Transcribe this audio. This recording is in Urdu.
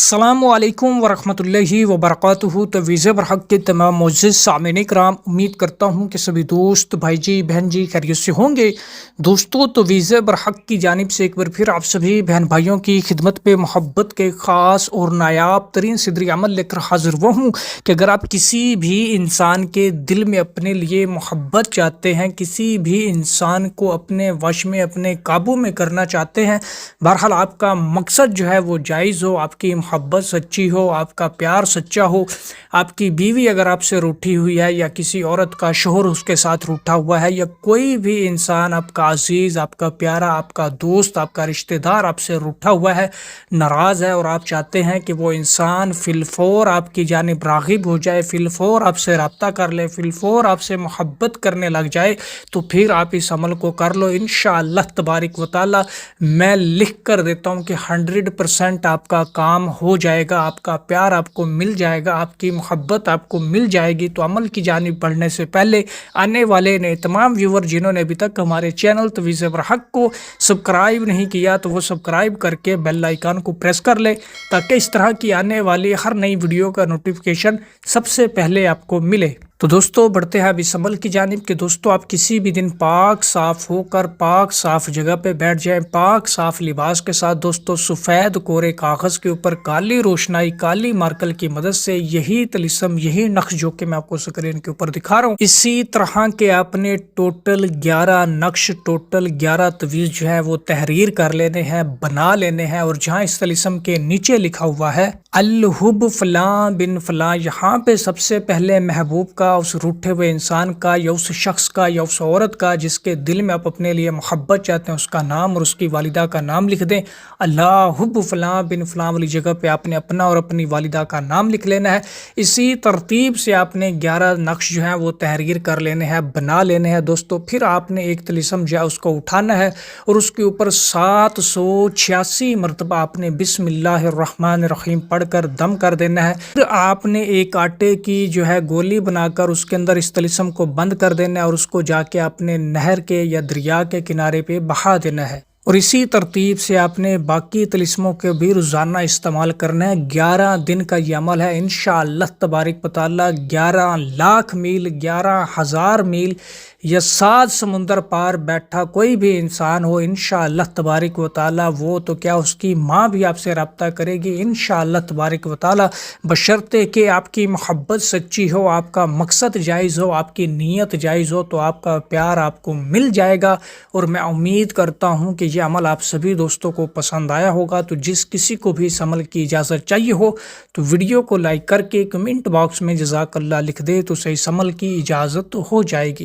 السلام علیکم ورحمۃ اللہ وبرکاتہ۔ تو ویزے برحق کے تمام معزز سامعین کرام، امید کرتا ہوں کہ سبھی دوست بھائی جی بہن جی خیریت سے ہوں گے۔ دوستو تو ویزے برحق کی جانب سے ایک بار پھر آپ سبھی بہن بھائیوں کی خدمت پہ محبت کے خاص اور نایاب ترین صدری عمل لے کر حاضر وہ ہوں کہ اگر آپ کسی بھی انسان کے دل میں اپنے لیے محبت چاہتے ہیں، کسی بھی انسان کو اپنے وش میں اپنے قابو میں کرنا چاہتے ہیں، بہرحال آپ کا مقصد جو ہے وہ جائز ہو، آپ کی محبت سچی ہو، آپ کا پیار سچا ہو، آپ کی بیوی اگر آپ سے روٹھی ہوئی ہے یا کسی عورت کا شوہر اس کے ساتھ روٹھا ہوا ہے، یا کوئی بھی انسان آپ کا عزیز، آپ کا پیارا، آپ کا دوست، آپ کا رشتہ دار آپ سے روٹھا ہوا ہے، ناراض ہے، اور آپ چاہتے ہیں کہ وہ انسان فی الفور آپ کی جانب راغب ہو جائے، فی الفور آپ سے رابطہ کر لے، فی الفور آپ سے محبت کرنے لگ جائے، تو پھر آپ اس عمل کو کر لو۔ انشاءاللہ تبارک و تعالی میں لکھ کر دیتا ہوں کہ 100% آپ کا کام ہو جائے گا، آپ کا پیار آپ کو مل جائے گا، آپ کی محبت آپ کو مل جائے گی۔ تو عمل کی جانب بڑھنے سے پہلے آنے والے نے تمام ویور جنہوں نے ابھی تک ہمارے چینل ویزے برحق کو سبسکرائب نہیں کیا تو وہ سبسکرائب کر کے بیل آئیکن کو پریس کر لے، تاکہ اس طرح کی آنے والی ہر نئی ویڈیو کا نوٹیفیکیشن سب سے پہلے آپ کو ملے۔ تو دوستو بڑھتے ہیں اب اس عمل کی جانب کہ دوستو آپ کسی بھی دن پاک صاف ہو کر پاک صاف جگہ پہ بیٹھ جائیں، پاک صاف لباس کے ساتھ دوستو سفید کورے کاغذ کے اوپر کالی روشنائی، کالی مارکر کی مدد سے یہی طلسم، یہی نقش جو کہ میں آپ کو سکرین کے اوپر دکھا رہا ہوں، اسی طرح کے آپ نے ٹوٹل 11 نقش، ٹوٹل 11 تویز جو ہے وہ تحریر کر لینے ہیں، بنا لینے ہیں، اور جہاں اس طلسم کے نیچے لکھا ہوا ہے الحب فلاں بن فلاں، یہاں پہ سب سے پہلے محبوب کا، اس روٹھے ہوئے انسان کا یا اس شخص کا یا اس عورت کا جس کے دل میں آپ اپنے لیے محبت چاہتے ہیں، اس کا نام اور اس کی والدہ کا نام لکھ دیں۔ اللہ حب فلاں بن فلاں والی جگہ پہ آپ نے اپنا اور اپنی والدہ کا نام لکھ لینا ہے۔ اسی ترتیب سے آپ نے 11 نقش جو ہیں وہ تحریر کر لینے ہیں، بنا لینے ہیں دوستو۔ پھر آپ نے ایک طلسم جو ہے اس کو اٹھانا ہے اور اس کے اوپر 786 مرتبہ آپ نے بسم اللہ الرحمن الرحیم پڑھ کر دم کر دینا ہے۔ پھر آپ نے ایک آٹے کی جو ہے گولی بنا کر اس کے اندر اس طلسم کو بند کر دینا ہے اور اس کو جا کے اپنے نہر کے یا دریا کے کنارے پہ بہا دینا ہے، اور اسی ترتیب سے آپ نے باقی طلسموں کے بھی روزانہ استعمال کرنا ہے۔ 11 دن کا یہ عمل ہے، انشاءاللہ تبارک و تعالی 11 لاکھ میل، 11,000 میل یا 7 سمندر پار بیٹھا کوئی بھی انسان ہو، انشاءاللہ تبارک و تعالی وہ تو کیا اس کی ماں بھی آپ سے رابطہ کرے گی انشاءاللہ تبارک و تعالی، بشرطے کہ آپ کی محبت سچی ہو، آپ کا مقصد جائز ہو، آپ کی نیت جائز ہو، تو آپ کا پیار آپ کو مل جائے گا۔ اور میں امید کرتا ہوں کہ یہ عمل آپ سبھی دوستوں کو پسند آیا ہوگا۔ تو جس کسی کو بھی اس عمل کی اجازت چاہیے ہو تو ویڈیو کو لائک کر کے کمنٹ باکس میں جزاک اللہ لکھ دے، تو اسے اس عمل کی اجازت ہو جائے گی۔